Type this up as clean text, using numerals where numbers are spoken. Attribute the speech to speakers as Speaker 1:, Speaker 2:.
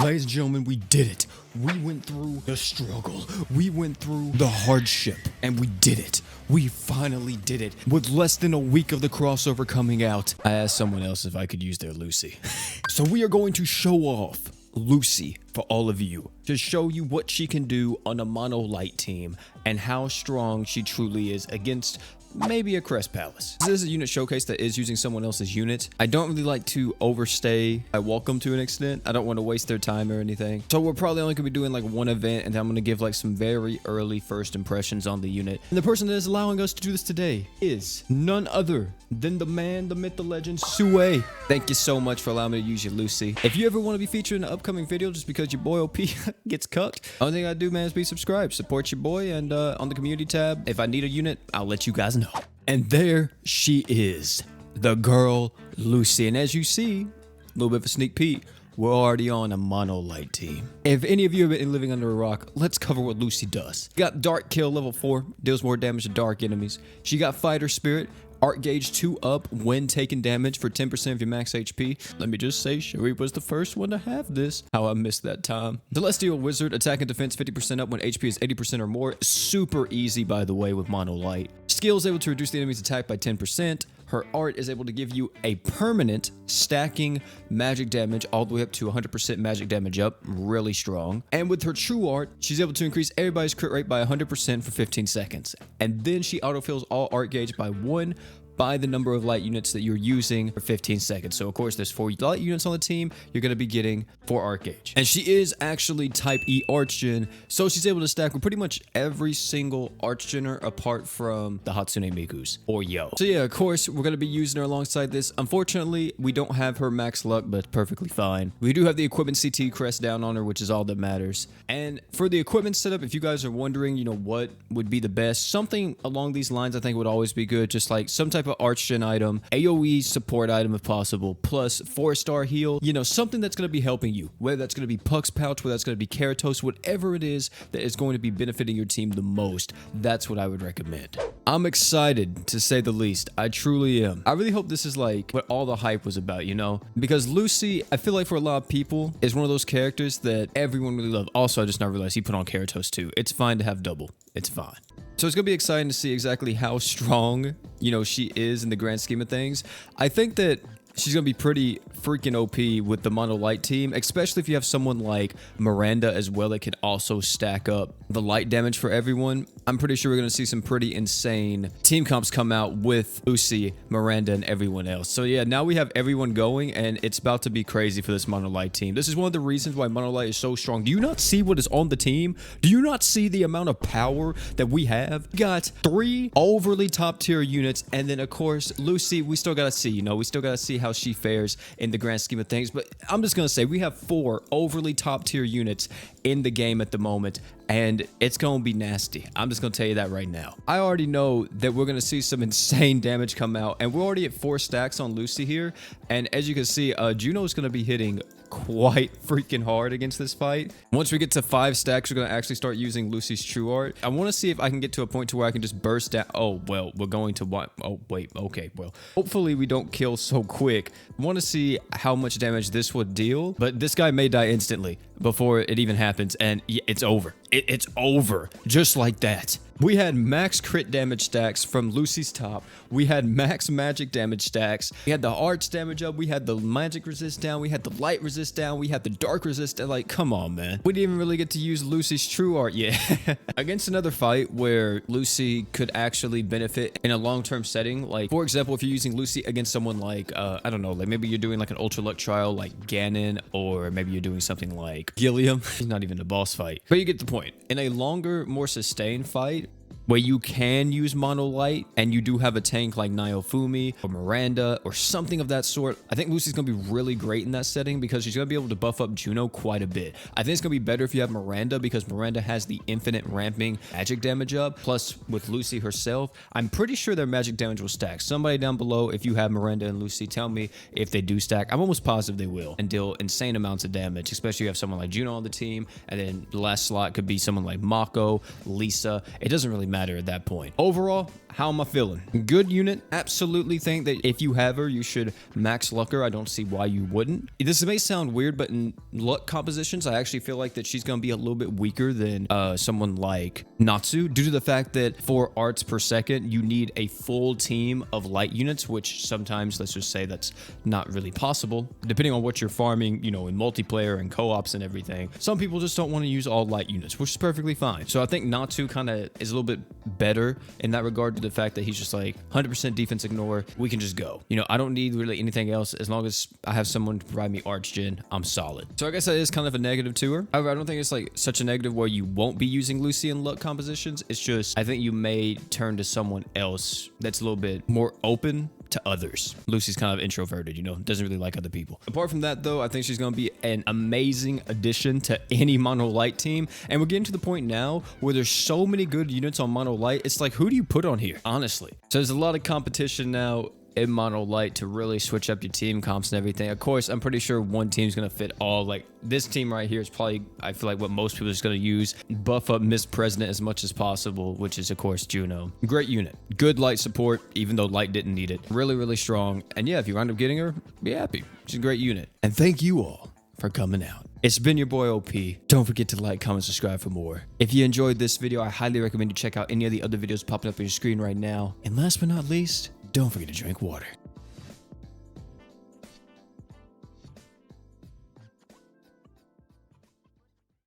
Speaker 1: Ladies and gentlemen, we did it. We went through the struggle. We went through the hardship, and we did it. We finally did it. With less than a week of the crossover coming out, I asked someone else if I could use their Lucy. So we are going to show off Lucy for all of you, to show you what she can do on a mono light team and how strong she truly is against maybe a Crest Palace. This is a unit showcase that is using someone else's unit. I don't really like to overstay my welcome to an extent. I don't want to waste their time or anything. So we're probably only going to be doing like one event, and then I'm going to give like some very early first impressions on the unit. And the person that is allowing us to do this today is none other than the man, the myth, the legend, Sue. Thank you so much for allowing me to use your Lucy. If you ever want to be featured in an upcoming video just because your boy OP gets cucked, only thing I do, man, is be subscribed, support your boy, and on the community tab, if I need a unit, I'll let you guys know. And there she is, the girl Lucy. And as you see, a little bit of a sneak peek, we're already on a mono light team. If any of you have been living under a rock, let's cover what Lucy does. Got Dark Kill level 4, deals more damage to dark enemies. She got Fighter Spirit, Art Gauge 2 up when taking damage for 10% of your max HP. Let me just say, Sherry was the first one to have this. How I missed that time. Celestial Wizard, attack and defense 50% up when HP is 80% or more. Super easy, by the way, with mono light. Skills able to reduce the enemy's attack by 10%. Her art is able to give you a permanent stacking magic damage all the way up to 100% magic damage up. Really strong. And with her true art, she's able to increase everybody's crit rate by 100% for 15 seconds. And then she autofills all art gauge by 1 by the number of light units that you're using for 15 seconds. So of course there's 4 light units on the team, you're going to be getting 4 art gauge. And she is actually type E Archgen, so she's able to stack with pretty much every single Archgener apart from the Hatsune Miku's or Yo. So yeah, of course we're going to be using her alongside this. Unfortunately, we don't have her max luck, but it's perfectly fine. We do have the equipment CT crest down on her, which is all that matters. And for the equipment setup, if you guys are wondering, you know, what would be the best, something along these lines I think would always be good. Just like some type of Archgen item, AoE support item if possible, plus 4-star heal, you know, something that's going to be helping you, whether that's going to be Puck's Pouch, whether that's going to be Keratos, whatever it is that is going to be benefiting your team the most, that's what I would recommend. I'm excited, to say the least. I truly am. I really hope this is like what all the hype was about, you know, because Lucy, I feel like for a lot of people, is one of those characters that everyone really loves. Also, I just now realized he put on Keratos too. It's fine to have double. It's fine. So it's going to be exciting to see exactly how strong, you know, she is in the grand scheme of things. I think that she's going to be pretty freaking OP with the mono light team, especially if you have someone like Miranda as well that can also stack up the light damage for everyone. I'm pretty sure we're going to see some pretty insane team comps come out with Lucy, Miranda, and everyone else. So yeah, now we have everyone going, and it's about to be crazy for this mono light team. This is one of the reasons why mono light is so strong. Do you not see what is on the team? Do you not see the amount of power that we have? We got 3 overly top tier units, and then of course Lucy, we still got to see, you know, we still got to see how she fares in the grand scheme of things. But I'm just gonna say we have 4 overly top tier units in the game at the moment, and it's gonna be nasty. I'm just gonna tell you that right now. I already know that we're gonna see some insane damage come out, and we're already at 4 stacks on Lucy here. And as you can see, Juno's gonna be hitting quite freaking hard against this fight. Once we get to 5 stacks, we're going to actually start using Lucy's true art. I want to see if I can get to a point to where I can just burst down. Oh, well, we're going to what? Oh, wait. Okay, well, hopefully we don't kill so quick. I want to see how much damage this would deal, but this guy may die instantly before it even happens, and it's over. It's over. Just like that. We had max crit damage stacks from Lucy's top. We had max magic damage stacks. We had the arts damage up. We had the magic resist down. We had the light resist down. We had the dark resist down. Like, come on, man. We didn't even really get to use Lucy's true art yet. Against another fight where Lucy could actually benefit in a long-term setting. Like, for example, if you're using Lucy against someone like, I don't know, like maybe you're doing like an ultra luck trial like Ganon, or maybe you're doing something like Gilliam. He's not even a boss fight. But you get the point. In a longer, more sustained fight, where you can use mono light and you do have a tank like Naofumi or Miranda or something of that sort, I think Lucy's going to be really great in that setting because she's going to be able to buff up Juno quite a bit. I think it's going to be better if you have Miranda because Miranda has the infinite ramping magic damage up. Plus, with Lucy herself, I'm pretty sure their magic damage will stack. Somebody down below, if you have Miranda and Lucy, tell me if they do stack. I'm almost positive they will and deal insane amounts of damage, especially if you have someone like Juno on the team, and then the last slot could be someone like Mako, Lisa. It doesn't really matter. matter at that point. Overall, how am I feeling? Good unit. Absolutely think that if you have her, you should max luck her. I don't see why you wouldn't. This may sound weird, but in luck compositions, I actually feel like that she's going to be a little bit weaker than someone like Natsu, due to the fact that for arts per second, you need a full team of light units, which sometimes, let's just say, that's not really possible, depending on what you're farming, you know, in multiplayer and co-ops and everything. Some people just don't want to use all light units, which is perfectly fine. So I think Natsu kind of is a little bit better in that regard, to the fact that he's just like 100% defense ignore. We can just go. You know, I don't need really anything else. As long as I have someone to provide me arch gen, I'm solid. So I guess that is kind of a negative to her. However, I don't think it's like such a negative where you won't be using Lucy in luck compositions. It's just, I think you may turn to someone else that's a little bit more open to others. Lucy's kind of introverted, you know, doesn't really like other people. Apart from that, though, I think she's going to be an amazing addition to any Mono Light team. And we're getting to the point now where there's so many good units on Mono Light. It's like, who do you put on here, honestly? So there's a lot of competition now in Mono Light to really switch up your team comps and everything. Of course, I'm pretty sure one team's gonna fit all. Like this team right here is probably, I feel like, what most people are just gonna use. Buff up Miss President as much as possible, which is of course Juno. Great unit, good light support, even though light didn't need it. Really, really strong. And yeah, if you wind up getting her, be happy. She's a great unit. And thank you all for coming out. It's been your boy OP. Don't forget to like, comment, subscribe for more. If you enjoyed this video, I highly recommend you check out any of the other videos popping up on your screen right now. And last but not least, don't forget to drink water.